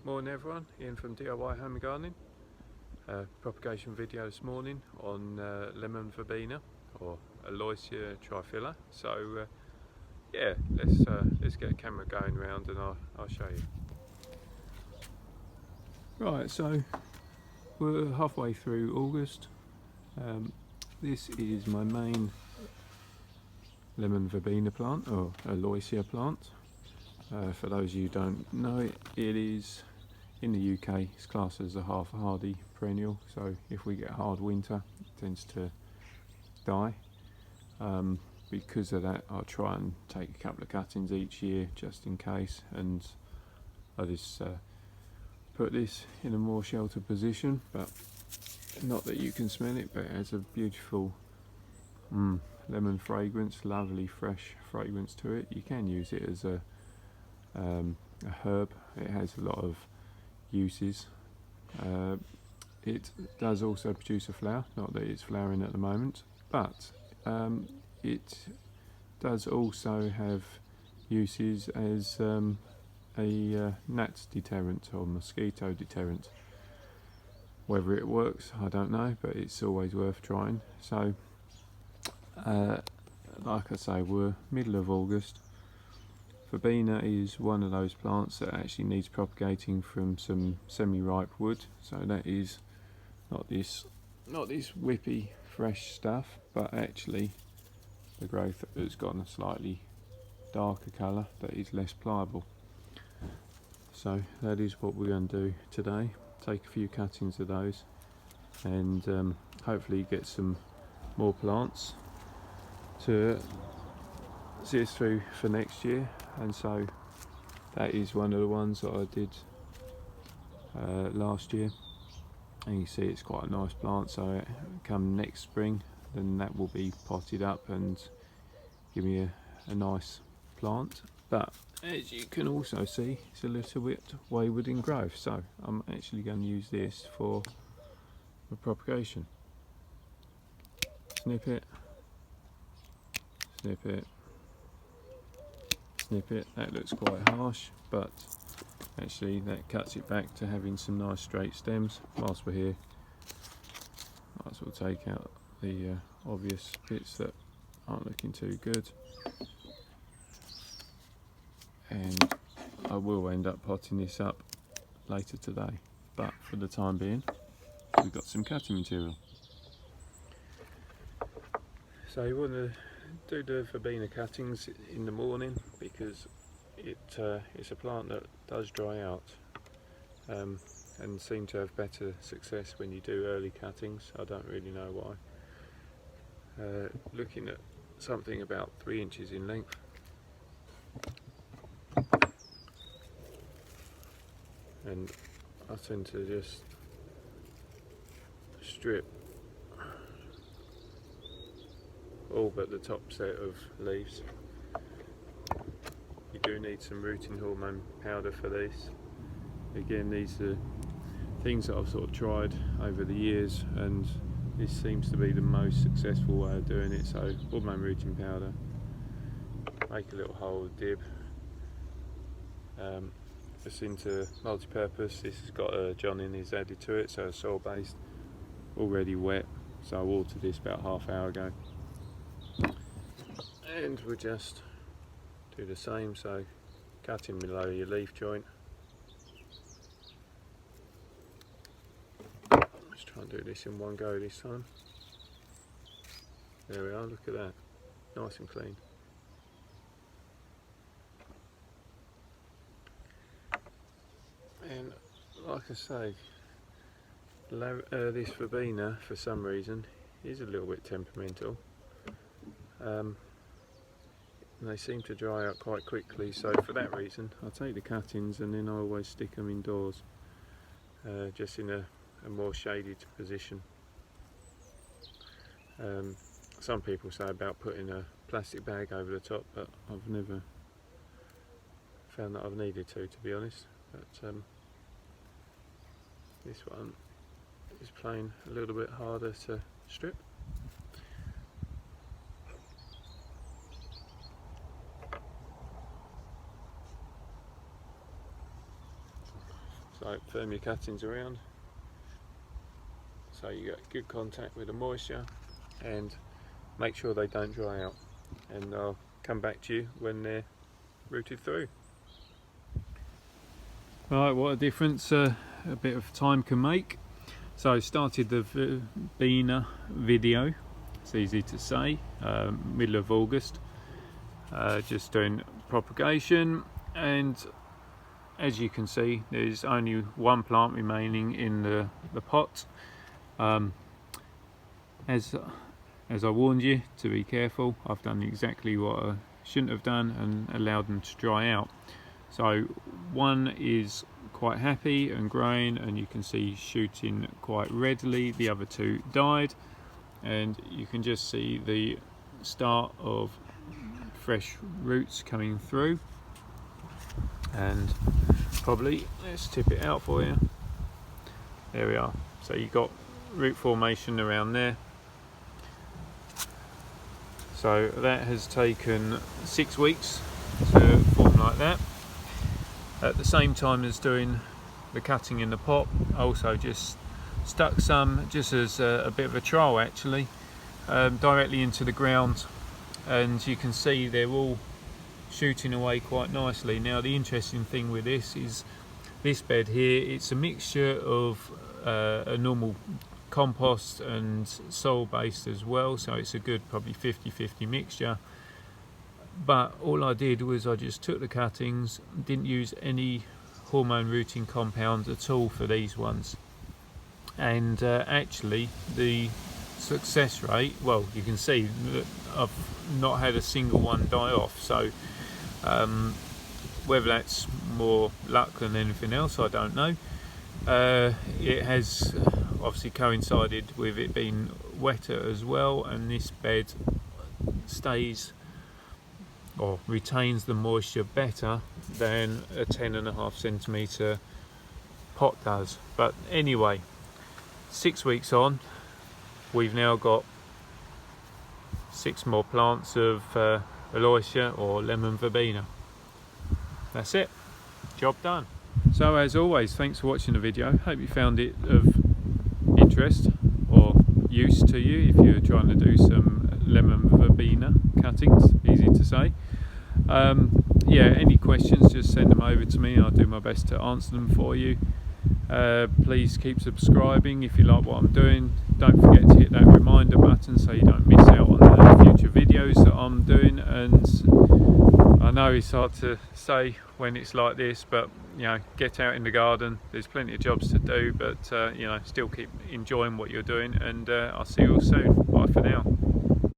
Morning everyone, Ian from DIY Home and Gardening. Propagation video this morning on lemon verbena or Aloysia triphylla. So yeah, let's get a camera going around and I'll show you. Right, so we're halfway through August. This is my main lemon verbena plant or Aloysia plant. For those of you who don't know it, it is in the UK it's classed as a half hardy perennial, so if we get a hard winter it tends to die. Because of that I try and take a couple of cuttings each year just in case, and I just put this in a more sheltered position, but not that you can smell it, but it has a beautiful lemon fragrance, lovely fresh fragrance to it. You can use it as a herb. It has a lot of uses. It does also produce a flower, not that it's flowering at the moment, but it does also have uses as a gnat deterrent or mosquito deterrent. Whether it works I don't know, but it's always worth trying. So like I say, we're middle of August. Verbena is one of those plants that actually needs propagating from some semi-ripe wood, so that is not this whippy fresh stuff, but actually the growth has gotten a slightly darker colour that is less pliable. So that is what we're going to do today. Take a few cuttings of those and hopefully get some more plants to see us through for next year. And so that is one of the ones that I did last year, and you see it's quite a nice plant, so come next spring then that will be potted up and give me a nice plant. But as you can also see, it's a little bit wayward in growth, so I'm actually going to use this for propagation. Snip it, snip it, snip it. That looks quite harsh, but actually that cuts it back to having some nice straight stems. Whilst we're here, might as well take out the obvious bits that aren't looking too good, and I will end up potting this up later today, but for the time being we've got some cutting material. So you want to do the verbena cuttings in the morning because it's a plant that does dry out and seem to have better success when you do early cuttings. I don't really know why. Looking at something about 3 inches in length. And I tend to just strip all but the top set of leaves. You do need some rooting hormone powder for this. Again, these are things that I've sort of tried over the years, and this seems to be the most successful way of doing it. So hormone rooting powder, make a little hole dib. It's into multi-purpose. This has got a John Innes added to it, so soil based, already wet, so I watered this about half hour ago. And we'll just do the same, so cut in below your leaf joint. Let's try and do this in one go this time. There we are, look at that, nice and clean. And like I say, this verbena for some reason is a little bit temperamental. And they seem to dry out quite quickly, so for that reason I take the cuttings and then I always stick them indoors, just in a more shaded position. Some people say about putting a plastic bag over the top, but I've never found that I've needed to be honest. But this one is plain a little bit harder to strip. So firm your cuttings around so you get good contact with the moisture, and make sure they don't dry out, and I'll come back to you when they're rooted through. Right, what a difference a bit of time can make. So I started the Verbena video, it's easy to say, middle of August, just doing propagation, and as you can see there's only one plant remaining in the pot. As I warned you to be careful, I've done exactly what I shouldn't have done and allowed them to dry out. So one is quite happy and growing, and you can see shooting quite readily. The other two died, and you can just see the start of fresh roots coming through. And probably, let's tip it out for you. There we are. So you've got root formation around there. So that has taken 6 weeks to form like that. At the same time as doing the cutting in the pot, I also just stuck some, just as a bit of a trial actually, directly into the ground, and you can see they're all shooting away quite nicely. Now the interesting thing with this is this bed here, it's a mixture of a normal compost and soil based as well, so it's a good probably 50-50 mixture. But all I did was I just took the cuttings, didn't use any hormone rooting compounds at all for these ones, and actually the success rate, well, you can see that I've not had a single one die off. So whether that's more luck than anything else, I don't know. It has obviously coincided with it being wetter as well, and this bed stays or retains the moisture better than a 10.5 centimetre pot does. But anyway, 6 weeks on, we've now got 6 more plants of Aloysia or lemon verbena. That's it, job done. So as always, thanks for watching the video. Hope you found it of interest or use to you if you're trying to do some lemon verbena cuttings, easy to say. Yeah, any questions, just send them over to me. I'll do my best to answer them for you. Please keep subscribing if you like what I'm doing. Don't forget to hit that reminder button so you don't miss out on the future videos that I'm doing. And I know it's hard to say when it's like this, but you know, get out in the garden. There's plenty of jobs to do, but you know, still keep enjoying what you're doing, and I'll see you all soon. Bye for now.